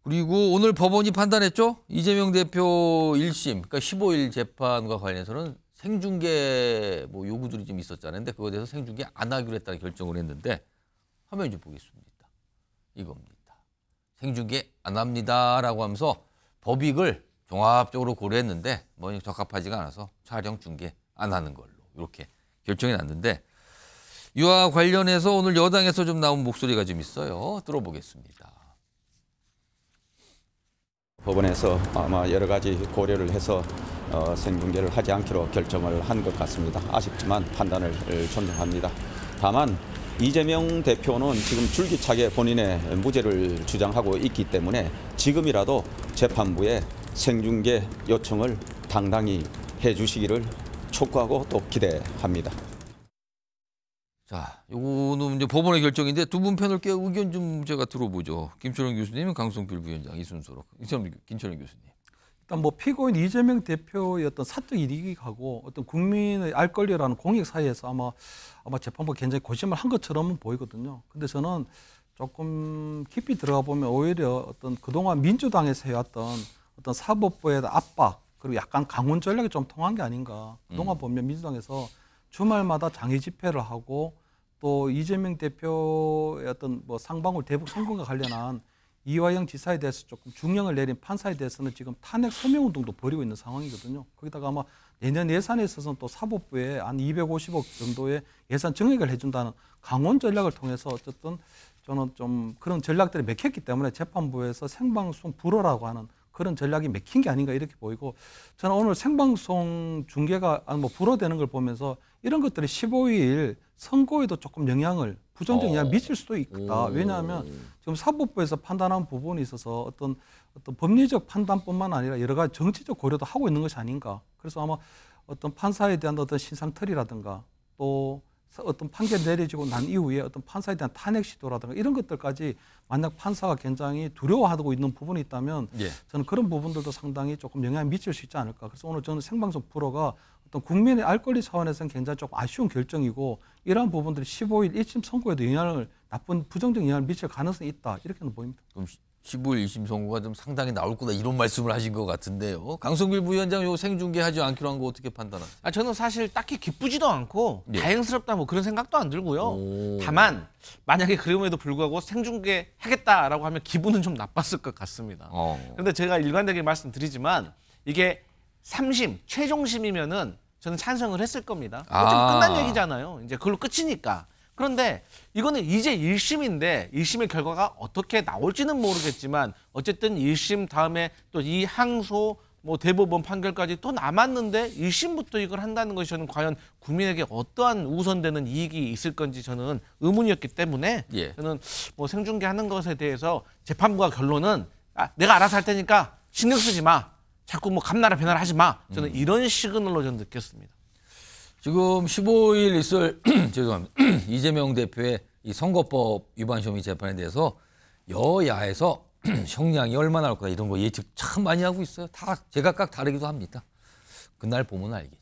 그리고 오늘 법원이 판단했죠. 이재명 대표 1심, 그러니까 15일 재판과 관련해서는 생중계 뭐 요구들이 좀 있었잖아요. 근데 그거에 대해서 생중계 안 하기로 했다는 결정을 했는데 화면 좀 보겠습니다. 이겁니다. 생중계 안 합니다라고 하면서 법익을 종합적으로 고려했는데 뭐 적합하지가 않아서 촬영 중계 안 하는 걸로 이렇게 결정이 났는데 이와 관련해서 오늘 여당에서 좀 나온 목소리가 좀 있어요. 들어보겠습니다. 법원에서 아마 여러 가지 고려를 해서 생중계를 하지 않기로 결정을 한 것 같습니다. 아쉽지만 판단을 존중합니다. 다만 이재명 대표는 지금 줄기차게 본인의 무죄를 주장하고 있기 때문에 지금이라도 재판부에 생중계 요청을 당당히 해주시기를 촉구하고 또 기대합니다. 자, 요거는 이제 법원의 결정인데 두 분 패널 의견 좀 제가 들어보죠. 김철원 교수님, 강성필 부위원장 이 순서로. 김철원 교수님. 일단 뭐 피고인 이재명 대표의 어떤 사적 이익하고 어떤 국민의 알 권리라는 공익 사이에서 아마 재판부가 굉장히 고심을 한 것처럼 보이거든요. 근데 저는 조금 깊이 들어가 보면 오히려 어떤 그동안 민주당에서 해왔던 어떤 사법부의 압박 그리고 약간 강원 전략이 좀 통한 게 아닌가. 그동안 보면 민주당에서 주말마다 장애 집회를 하고 또 이재명 대표의 어떤 뭐 상방울 대북 선거과 관련한 이화영 지사에 대해서 조금 중형을 내린 판사에 대해서는 지금 탄핵 소명 운동도 벌이고 있는 상황이거든요. 거기다가 아마 내년 예산에 있어서는 또 사법부에 한 250억 정도의 예산 증액을 해준다는 강원 전략을 통해서 어쨌든 저는 좀 그런 전략들이 맥혔기 때문에 재판부에서 생방송 불허라고 하는 그런 전략이 맥힌 게 아닌가 이렇게 보이고 저는 오늘 생방송 중계가 뭐 불허되는 걸 보면서 이런 것들이 15일 선고에도 조금 영향을 부정적 영향을 미칠 수도 있다. 왜냐하면 지금 사법부에서 판단한 부분이 있어서 어떤 법리적 판단뿐만 아니라 여러 가지 정치적 고려도 하고 있는 것이 아닌가. 그래서 아마 어떤 판사에 대한 어떤 신상털이라든가 또 어떤 판결 내려지고 난 이후에 어떤 판사에 대한 탄핵 시도라든가 이런 것들까지 만약 판사가 굉장히 두려워하고 있는 부분이 있다면 저는 그런 부분들도 상당히 조금 영향을 미칠 수 있지 않을까. 그래서 오늘 저는 생방송 프로가 어떤 국민의 알 권리 차원에서는 굉장히 조금 아쉬운 결정이고 이러한 부분들이 15일 1심 선고에도 영향을 나쁜 부정적 영향을 미칠 가능성이 있다. 이렇게는 보입니다. 그럼 15일 1심 선고가 좀 상당히 나올 거다 이런 말씀을 하신 것 같은데요. 강성필 부위원장 요 생중계하지 않기로 한 거 어떻게 판단하세요? 저는 사실 딱히 기쁘지도 않고 다행스럽다 뭐 그런 생각도 안 들고요. 다만 만약에 그럼에도 불구하고 생중계 하겠다라고 하면 기분은 좀 나빴을 것 같습니다. 그런데 제가 일관되게 말씀드리지만 이게 3심 최종심이면은 저는 찬성을 했을 겁니다. 어차피 끝난 얘기잖아요. 이제 그걸로 끝이니까. 그런데 이거는 이제 1심인데 1심의 결과가 어떻게 나올지는 모르겠지만 어쨌든 1심 다음에 또 이 항소 뭐 대법원 판결까지 또 남았는데 1심부터 이걸 한다는 것이 저는 과연 국민에게 어떠한 우선되는 이익이 있을 건지 저는 의문이었기 때문에 저는 뭐 생중계하는 것에 대해서 재판부가 결론은 내가 알아서 할 테니까 신경 쓰지 마. 자꾸 뭐 감나라 배나라 하지 마. 저는 이런 시그널로 저는 느꼈습니다. 지금 15일 있을 죄송합니다. 이재명 대표의 이 선거법 위반 혐의 재판에 대해서 여야에서 형량이 얼마나 날 거다 이런 거 예측 참 많이 하고 있어요. 다 제각각 다르기도 합니다. 그날 보면 알겠죠.